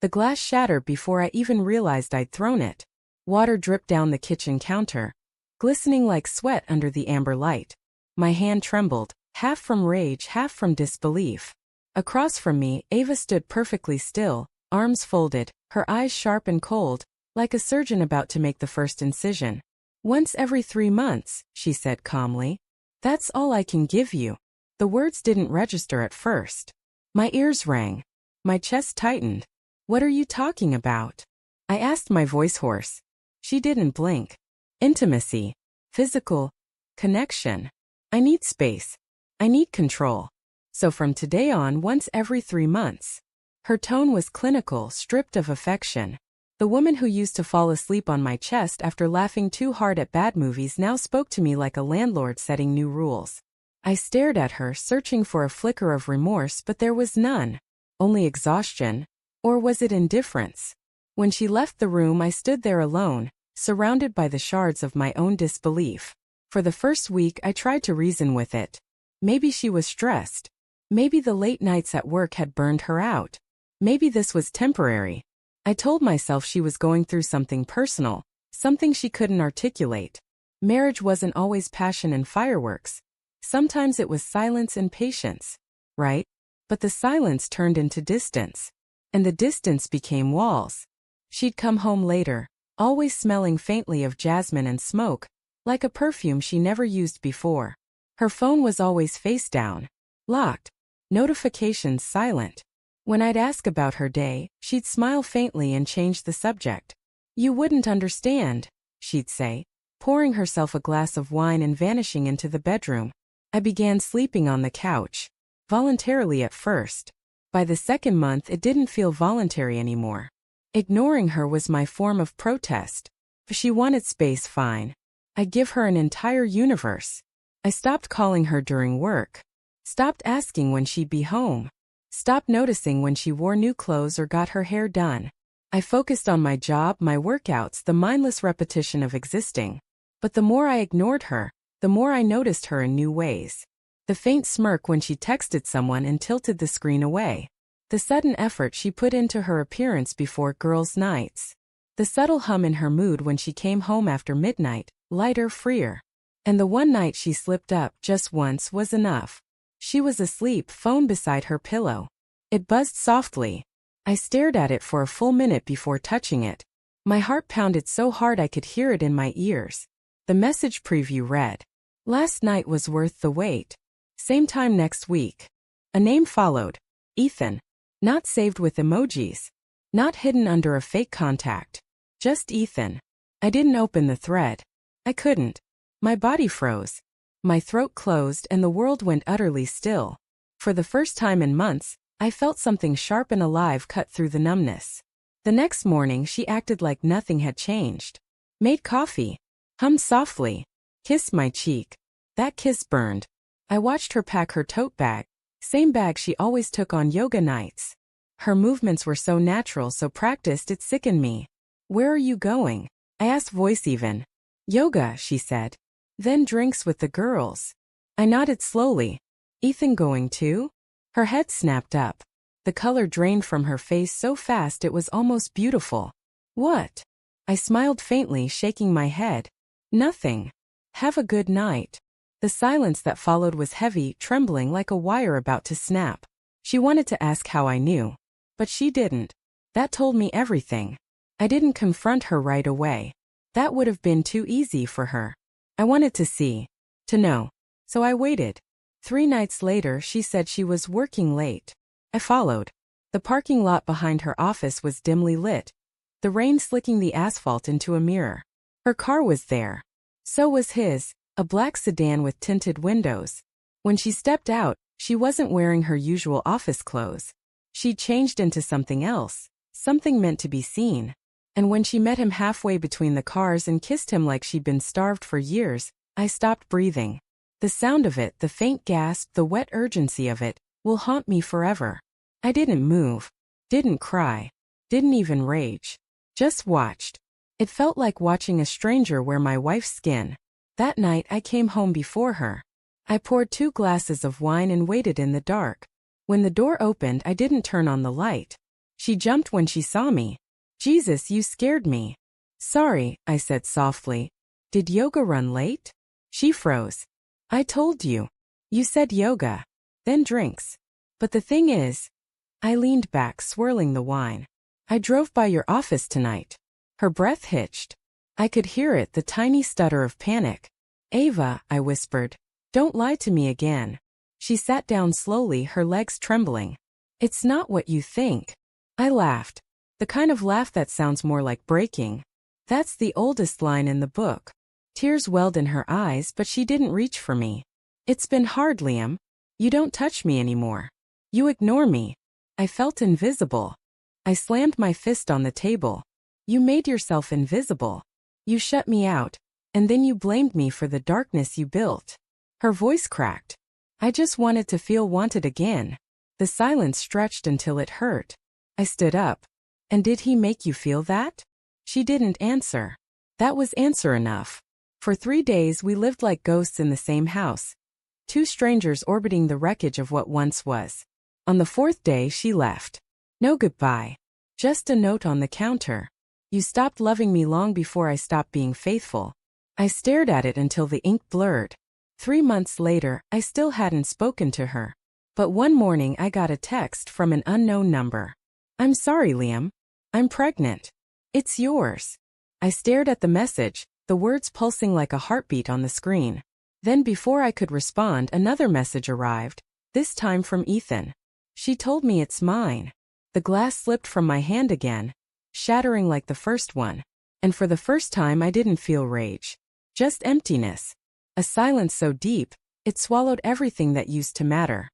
The glass shattered before I even realized I'd thrown it. Water dripped down the kitchen counter, glistening like sweat under the amber light. My hand trembled, half from rage, half from disbelief. Across from me, Ava stood perfectly still, arms folded, her eyes sharp and cold, like a surgeon about to make the first incision. "Once every 3 months," she said calmly. "That's all I can give you." The words didn't register at first. My ears rang. My chest tightened. "What are you talking about?" I asked, my voice hoarse. She didn't blink. "Intimacy. Physical connection. I need space. I need control. So from today on, once every 3 months. Her tone was clinical, stripped of affection. The woman who used to fall asleep on my chest after laughing too hard at bad movies now spoke to me like a landlord setting new rules. I stared at her, searching for a flicker of remorse, but there was none. Only exhaustion. Or was it indifference? When she left the room, I stood there alone, surrounded by the shards of my own disbelief. For the first week, I tried to reason with it. Maybe she was stressed. Maybe the late nights at work had burned her out. Maybe this was temporary. I told myself she was going through something personal, something she couldn't articulate. Marriage wasn't always passion and fireworks. Sometimes it was silence and patience, right? But the silence turned into distance. And the distance became walls. She'd come home later, always smelling faintly of jasmine and smoke, like a perfume she never used before. Her phone was always face down, locked, notifications silent. When I'd ask about her day, she'd smile faintly and change the subject. "You wouldn't understand," she'd say, pouring herself a glass of wine and vanishing into the bedroom. I began sleeping on the couch. Voluntarily at first. By the second month, it didn't feel voluntary anymore. Ignoring her was my form of protest. If she wanted space, fine. I'd give her an entire universe. I stopped calling her during work. Stopped asking when she'd be home. Stopped noticing when she wore new clothes or got her hair done. I focused on my job, my workouts, the mindless repetition of existing. But the more I ignored her, the more I noticed her in new ways. The faint smirk when she texted someone and tilted the screen away. The sudden effort she put into her appearance before girls' nights. The subtle hum in her mood when she came home after midnight, lighter, freer. And the one night she slipped up just once was enough. She was asleep, phone beside her pillow. It buzzed softly. I stared at it for a full minute before touching it. My heart pounded so hard I could hear it in my ears. The message preview read, "Last night was worth the wait. Same time next week." A name followed. Ethan. Not saved with emojis. Not hidden under a fake contact. Just Ethan. I didn't open the thread. I couldn't. My body froze. My throat closed and the world went utterly still. For the first time in months, I felt something sharp and alive cut through the numbness. The next morning she acted like nothing had changed. Made coffee. Hummed softly. Kissed my cheek. That kiss burned. I watched her pack her tote bag. Same bag she always took on yoga nights. Her movements were so natural, so practiced, it sickened me. "Where are you going?" I asked, voice even. "Yoga," she said. "Then drinks with the girls." I nodded slowly. "Ethan going too?" Her head snapped up. The color drained from her face so fast it was almost beautiful. "What?" I smiled faintly, shaking my head. "Nothing. Have a good night." The silence that followed was heavy, trembling like a wire about to snap. She wanted to ask how I knew. But she didn't. That told me everything. I didn't confront her right away. That would have been too easy for her. I wanted to see. To know. So I waited. 3 nights later, she said she was working late. I followed. The parking lot behind her office was dimly lit, the rain slicking the asphalt into a mirror. Her car was there. So was his, a black sedan with tinted windows. When she stepped out, she wasn't wearing her usual office clothes. She'd changed into something else, something meant to be seen. And when she met him halfway between the cars and kissed him like she'd been starved for years, I stopped breathing. The sound of it, the faint gasp, the wet urgency of it, will haunt me forever. I didn't move. Didn't cry. Didn't even rage. Just watched. It felt like watching a stranger wear my wife's skin. That night I came home before her. I poured 2 glasses of wine and waited in the dark. When the door opened, I didn't turn on the light. She jumped when she saw me. Jesus, you scared me. Sorry, I said softly. Did yoga run late? She froze. I told you. You said yoga. Then drinks. But the thing is, I leaned back, swirling the wine. I drove by your office tonight. Her breath hitched. I could hear it, the tiny stutter of panic. Ava, I whispered. Don't lie to me again. She sat down slowly, her legs trembling. It's not what you think. I laughed. The kind of laugh that sounds more like breaking. That's the oldest line in the book. Tears welled in her eyes, but she didn't reach for me. It's been hard, Liam. You don't touch me anymore. You ignore me. I felt invisible. I slammed my fist on the table. You made yourself invisible. You shut me out, and then you blamed me for the darkness you built. Her voice cracked. I just wanted to feel wanted again. The silence stretched until it hurt. I stood up. And did he make you feel that? She didn't answer. That was answer enough. For 3 days we lived like ghosts in the same house. 2 strangers orbiting the wreckage of what once was. On the 4th day she left. No goodbye. Just a note on the counter. You stopped loving me long before I stopped being faithful. I stared at it until the ink blurred. 3 months later, I still hadn't spoken to her. But one morning I got a text from an unknown number. I'm sorry, Liam. I'm pregnant. It's yours. I stared at the message, the words pulsing like a heartbeat on the screen. Then before I could respond, another message arrived, this time from Ethan. She told me it's mine. The glass slipped from my hand again, shattering like the first one. And for the first time I didn't feel rage. Just emptiness. A silence so deep, it swallowed everything that used to matter.